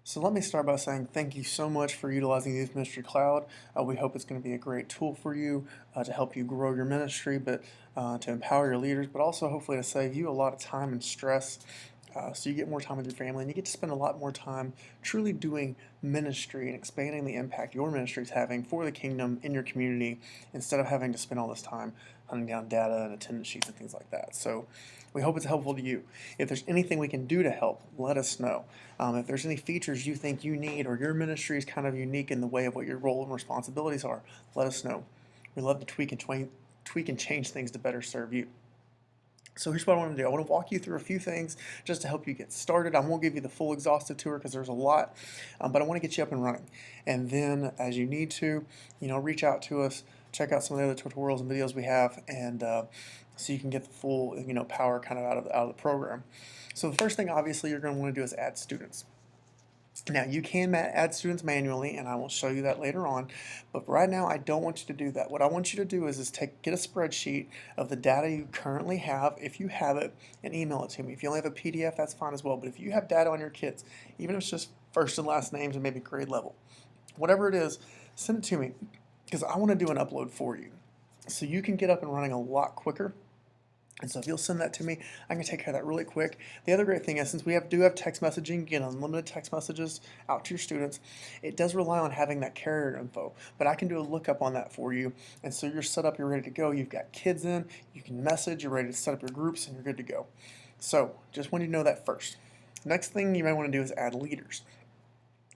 So let me start by saying thank you so much for utilizing Youth Ministry Cloud. We hope it's going to be a great tool for you to help you grow your ministry, but to empower your leaders, but also hopefully to save you a lot of time and stress. So you get more time with your family and you get to spend a lot more time truly doing ministry and expanding the impact your ministry is having for the kingdom in your community instead of having to spend all this time hunting down data and attendance sheets and things like that. So we hope it's helpful to you. If there's anything we can do to help, let us know. If there's any features you think you need or your ministry is kind of unique in the way of what your role and responsibilities are, let us know. We love to tweak and change things to better serve you. So here's what I want to do. I want to walk you through a few things just to help you get started. I won't give you the full exhaustive tour because there's a lot, but I want to get you up and running. And then as you need to, reach out to us, check out some of the other tutorials and videos we have, and so you can get the full, power kind of out of the program. So the first thing obviously you're going to want to do is add students. Now you can add students manually, and I will show you that later on, but right now I don't want you to do that. What I want you to do is get a spreadsheet of the data you currently have, if you have it, and email it to me. If you only have a PDF, that's fine as well, but if you have data on your kids, even if it's just first and last names and maybe grade level, whatever it is, send it to me, because I want to do an upload for you. So you can get up and running a lot quicker. And so if you'll send that to me, I can take care of that really quick. The other great thing is, since we do have text messaging, get unlimited text messages out to your students, it does rely on having that carrier info. But I can do a lookup on that for you. And so you're set up, you're ready to go. You've got kids in, you can message, you're ready to set up your groups, and you're good to go. So just want you to know that first. Next thing you might want to do is add leaders.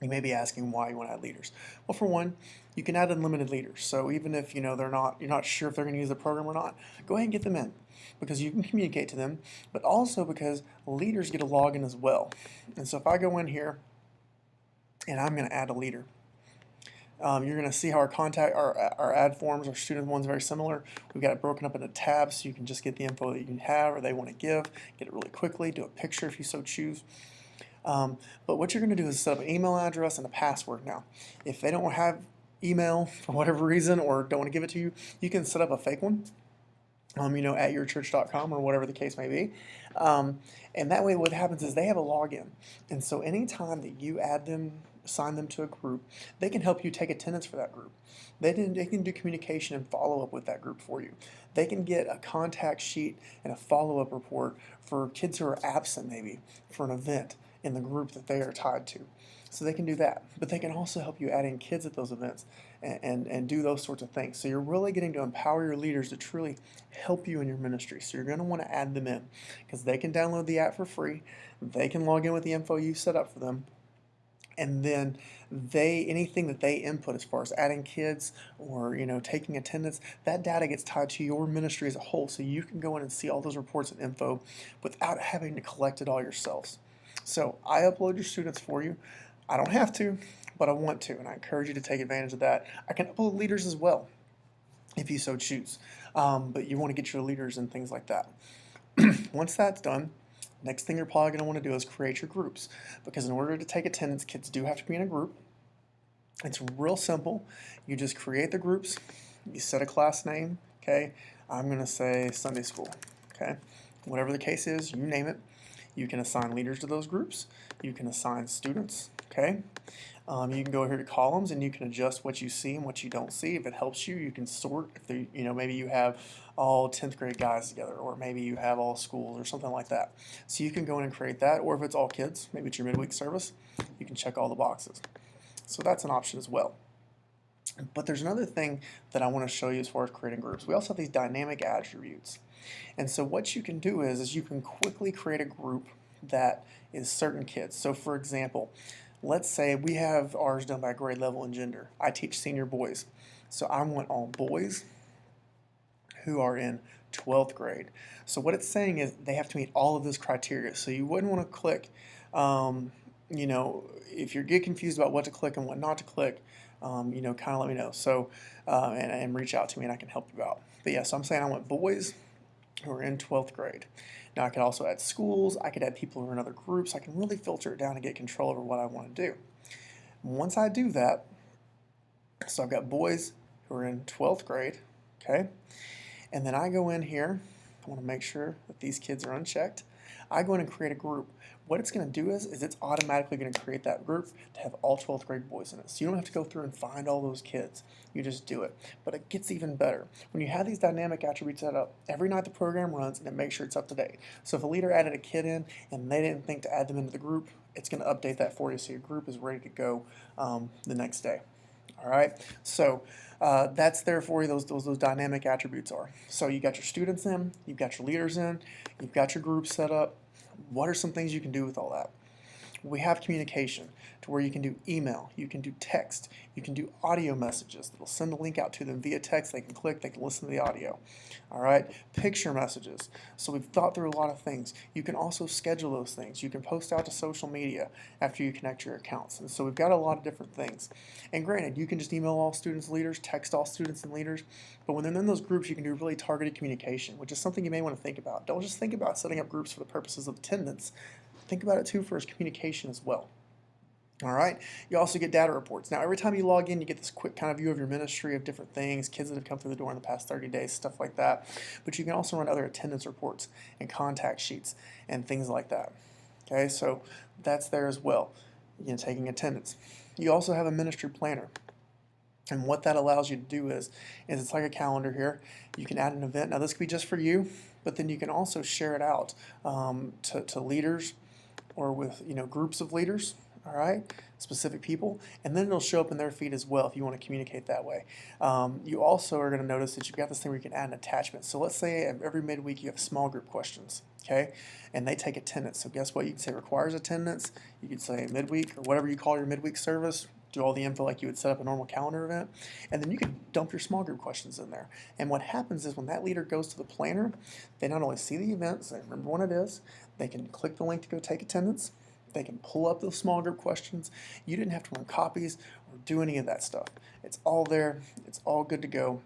You may be asking why you want to add leaders. Well, for one, you can add unlimited leaders. So even if you're not sure if they're going to use the program or not, go ahead and get them in because you can communicate to them, but also because leaders get a login as well. And so if I go in here and I'm going to add a leader, you're going to see how our ad forms, our student one's very similar. We've got it broken up into tabs so you can just get the info that you can have or they want to give, get it really quickly, do a picture if you so choose. But what you're going to do is set up an email address and a password. Now, if they don't have email for whatever reason or don't want to give it to you, you can set up a fake one, at yourchurch.com or whatever the case may be. And that way what happens is they have a login. And so anytime that you add them, assign them to a group, they can help you take attendance for that group. They can do communication and follow up with that group for you. They can get a contact sheet and a follow-up report for kids who are absent maybe for an event in the group that they are tied to. So they can do that. But they can also help you add in kids at those events and do those sorts of things. So you're really getting to empower your leaders to truly help you in your ministry. So you're going to want to add them in because they can download the app for free. They can log in with the info you set up for them. And then anything that they input as far as adding kids or taking attendance, that data gets tied to your ministry as a whole, so you can go in and see all those reports and info without having to collect it all yourselves. So I upload your students for you. I don't have to, but I want to, and I encourage you to take advantage of that. I can upload leaders as well if you so choose, but you want to get your leaders and things like that. Once that's done, next thing you're probably going to want to do is create your groups, because in order to take attendance, kids do have to be in a group. It's real simple. You just create the groups, you set a class name, okay? I'm going to say Sunday school, okay? Whatever the case is, you name it. You can assign leaders to those groups. You can assign students, okay? You can go here to columns and you can adjust what you see and what you don't see. If it helps you, you can sort. If they, maybe you have all 10th grade guys together, or maybe you have all schools or something like that. So you can go in and create that, or if it's all kids, maybe it's your midweek service, you can check all the boxes. So that's an option as well. But there's another thing that I want to show you as far as creating groups. We also have these dynamic attributes. And so what you can do is you can quickly create a group that is certain kids. So for example, let's say we have ours done by grade level and gender. I teach senior boys. So I want all boys who are in 12th grade. So what it's saying is they have to meet all of those criteria. So you wouldn't want to click, if you get confused about what to click and what not to click, kind of let me know. So, and reach out to me and I can help you out. But yeah, so I'm saying I want boys who are in 12th grade. Now I could also add schools, I could add people who are in other groups. I can really filter it down and get control over what I want to do. Once I do that, so I've got boys who are in 12th grade, okay? And then I go in here, I want to make sure that these kids are unchecked. I go in and create a group. What it's going to do is it's automatically going to create that group to have all 12th grade boys in it. So you don't have to go through and find all those kids. You just do it. But it gets even better. When you have these dynamic attributes set up, every night the program runs and it makes sure it's up to date. So if a leader added a kid in and they didn't think to add them into the group, it's going to update that for you so your group is ready to go the next day. All right, so that's there for you. Those dynamic attributes are. So you got your students in, you've got your leaders in, you've got your group set up. What are some things you can do with all that? We have communication to where you can do email, you can do text, you can do audio messages that'll send a link out to them via text. They can click, they can listen to the audio. All right, picture messages. So we've thought through a lot of things. You can also schedule those things. You can post out to social media after you connect your accounts. And so we've got a lot of different things. And granted, you can just email all students and leaders, text all students and leaders, but when they're in those groups, you can do really targeted communication, which is something you may want to think about. Don't just think about setting up groups for the purposes of attendance. Think about it too for communication as well. All right. You also get data reports. Now, every time you log in, you get this quick kind of view of your ministry of different things, kids that have come through the door in the past 30 days, stuff like that. But you can also run other attendance reports and contact sheets and things like that. Okay, so that's there as well. Taking attendance. You also have a ministry planner. And what that allows you to do is it's like a calendar here. You can add an event. Now, this could be just for you, but then you can also share it out to leaders or with groups of leaders, all right, specific people, and then it'll show up in their feed as well if you want to communicate that way. You also are going to notice that you've got this thing where you can add an attachment. So let's say every midweek you have small group questions, okay, and they take attendance. So guess what? You can say requires attendance. You could say midweek or whatever you call your midweek service. Do all the info like you would set up a normal calendar event, and then you can dump your small group questions in there. And what happens is when that leader goes to the planner, they not only see the events, they remember when it is, they can click the link to go take attendance, they can pull up those small group questions. You didn't have to run copies or do any of that stuff. It's all there, it's all good to go.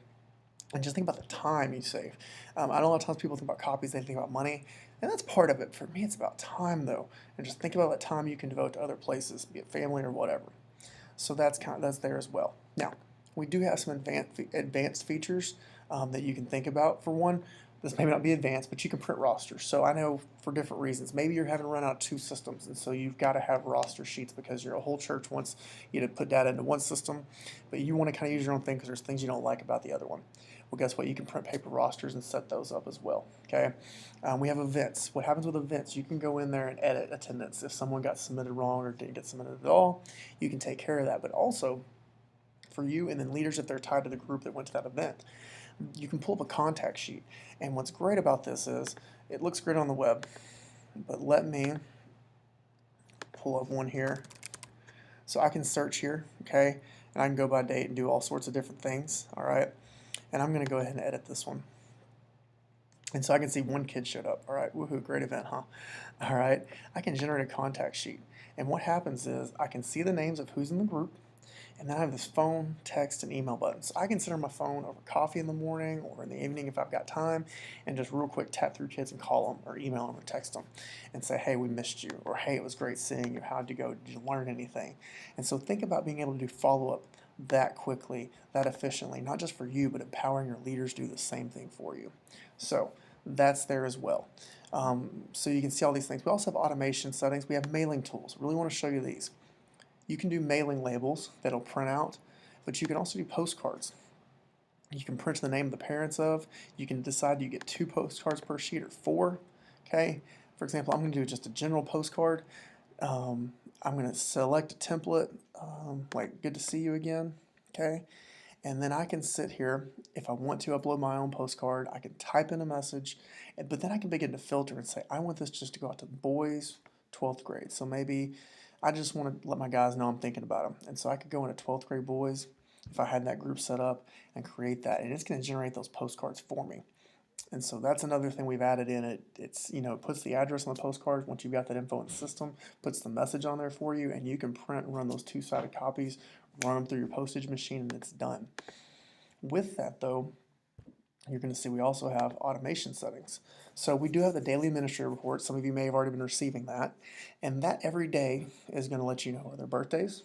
And just think about the time you save. I know a lot of times people think about copies, they think about money, and that's part of it. For me, it's about time though, and just think about that time you can devote to other places, be it family or whatever. So that's there as well. Now, we do have some advanced features that you can think about. For one, this may not be advanced, but you can print rosters. So I know for different reasons, maybe you're having to run out of two systems, and so you've got to have roster sheets because your whole church wants you to put data into one system, but you want to kind of use your own thing because there's things you don't like about the other one. Well, guess what? You can print paper rosters and set those up as well. Okay. We have events. What happens with events? You can go in there and edit attendance. If someone got submitted wrong or didn't get submitted at all, you can take care of that. But also, for you and then leaders, if they're tied to the group that went to that event, you can pull up a contact sheet. And what's great about this is it looks great on the web, but let me pull up one here. So I can search here, okay, and I can go by date and do all sorts of different things, all right? And I'm going to go ahead and edit this one. And so I can see one kid showed up. All right, woohoo, great event, huh? All right, I can generate a contact sheet. And what happens is I can see the names of who's in the group, and then I have this phone, text, and email buttons. So I can sit on my phone over coffee in the morning or in the evening if I've got time and just real quick tap through kids and call them or email them or text them and say, hey, we missed you, or hey, it was great seeing you. How'd you go? Did you learn anything? And so think about being able to do follow-up that quickly, that efficiently, not just for you, but empowering your leaders to do the same thing for you. So that's there as well. So you can see all these things. We also have automation settings. We have mailing tools. Really want to show you these. You can do mailing labels that'll print out, but you can also do postcards. You can print the name of the parents of. You can decide you get 2 postcards per sheet or 4. Okay. For example, I'm going to do just a general postcard. I'm going to select a template, like good to see you again, okay? And then I can sit here, if I want to upload my own postcard, I can type in a message, but then I can begin to filter and say, I want this just to go out to boys, 12th grade. So maybe I just want to let my guys know I'm thinking about them. And so I could go into 12th grade boys, if I had that group set up, and create that, and it's going to generate those postcards for me. And so that's another thing we've added in it. It's, it puts the address on the postcard once you've got that info in the system, puts the message on there for you, and you can print and run those 2-sided copies, run them through your postage machine, and it's done. With that, though, you're going to see we also have automation settings. So we do have the daily ministry report. Some of you may have already been receiving that. And that every day is going to let you know their birthdays,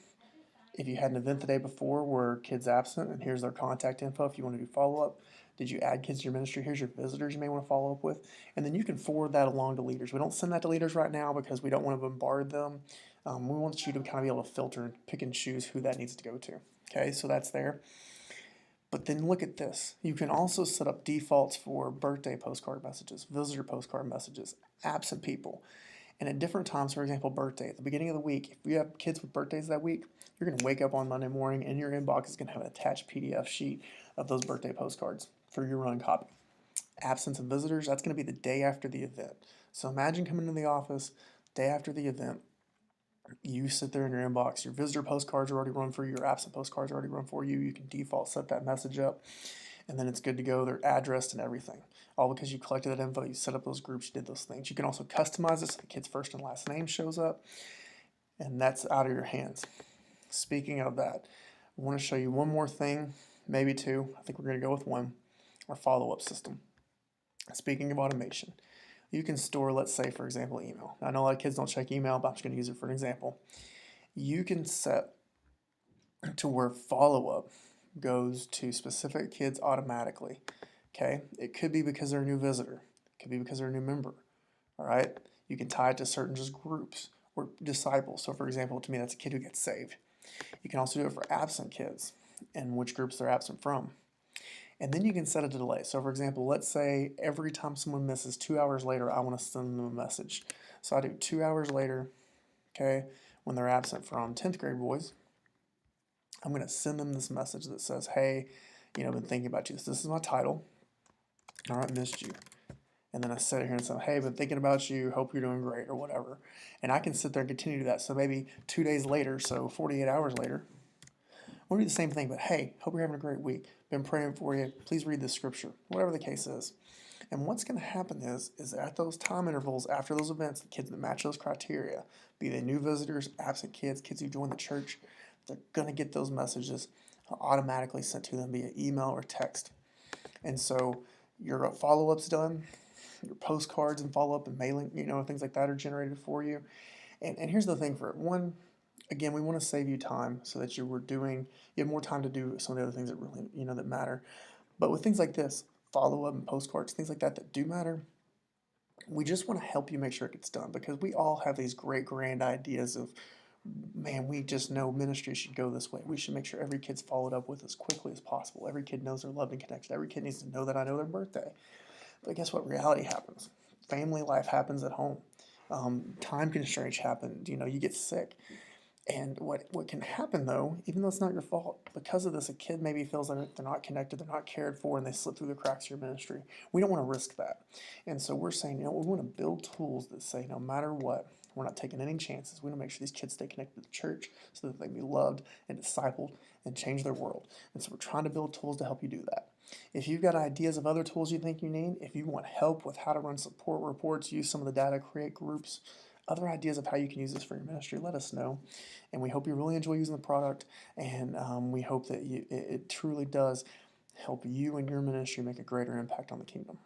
If you had an event the day before where kids absent, and here's their contact info if you want to do follow-up. Did you add kids to your ministry? Here's your visitors you may want to follow up with. And then you can forward that along to leaders. We don't send that to leaders right now because we don't want to bombard them. We want you to kind of be able to filter and pick and choose who that needs to go to. Okay, so that's there. But then look at this. You can also set up defaults for birthday postcard messages, visitor postcard messages, absent people. And at different times, for example, birthday, at the beginning of the week, if you have kids with birthdays that week, you're going to wake up on Monday morning and your inbox is going to have an attached PDF sheet of those birthday postcards for your run copy. Absence of visitors, that's going to be the day after the event. So imagine coming into the office, day after the event, you sit there in your inbox, your visitor postcards are already run for you, your absent postcards are already run for you. You can default set that message up, and then it's good to go. They're addressed and everything. All because you collected that info, you set up those groups, you did those things. You can also customize it so the kid's first and last name shows up, and that's out of your hands. Speaking of that, I want to show you one more thing, maybe two. I think we're going to go with one, our follow-up system. Speaking of automation, you can store, let's say, for example, email. Now, I know a lot of kids don't check email, but I'm just going to use it for an example. You can set to where follow-up goes to specific kids automatically. Okay, it could be because they're a new visitor. It could be because they're a new member. All right, you can tie it to certain just groups or disciples. So, for example, to me, that's a kid who gets saved. You can also do it for absent kids and which groups they're absent from. And then you can set a delay. So, for example, let's say every time someone misses 2 hours later, I want to send them a message. So I do 2 hours later, okay, when they're absent from 10th grade boys, I'm going to send them this message that says, hey, I've been thinking about you. This is my title. All right, missed you. And then I sit here and say, hey, been thinking about you, hope you're doing great or whatever. And I can sit there and continue to do that. So maybe 2 days later, so 48 hours later, we'll do the same thing, but hey, hope you're having a great week. Been praying for you. Please read the scripture, whatever the case is. And what's going to happen is at those time intervals, after those events, the kids that match those criteria, be they new visitors, absent kids, kids who join the church, they're going to get those messages automatically sent to them via email or text. And so your follow-up's done, your postcards and follow-up and mailing, things like that are generated for you. And here's the thing for it. One, again, we want to save you time so that you have more time to do some of the other things that really, that matter. But with things like this, follow-up and postcards, things like that do matter, we just want to help you make sure it gets done because we all have these great grand ideas of, man, we just know ministry should go this way. We should make sure every kid's followed up with as quickly as possible. Every kid knows they're loved and connected. Every kid needs to know that I know their birthday. But guess what? Reality happens. Family life happens at home. Time constraints happen. You get sick. And what can happen though, even though it's not your fault, because of this, a kid maybe feels like they're not connected, they're not cared for, and they slip through the cracks of your ministry. We don't want to risk that. And so we're saying, we want to build tools that say no matter what, we're not taking any chances. We want to make sure these kids stay connected to the church so that they can be loved and discipled and change their world. And so we're trying to build tools to help you do that. If you've got ideas of other tools you think you need, if you want help with how to run support reports, use some of the data, create groups, other ideas of how you can use this for your ministry, let us know. And we hope you really enjoy using the product, and we hope that it truly does help you and your ministry make a greater impact on the kingdom.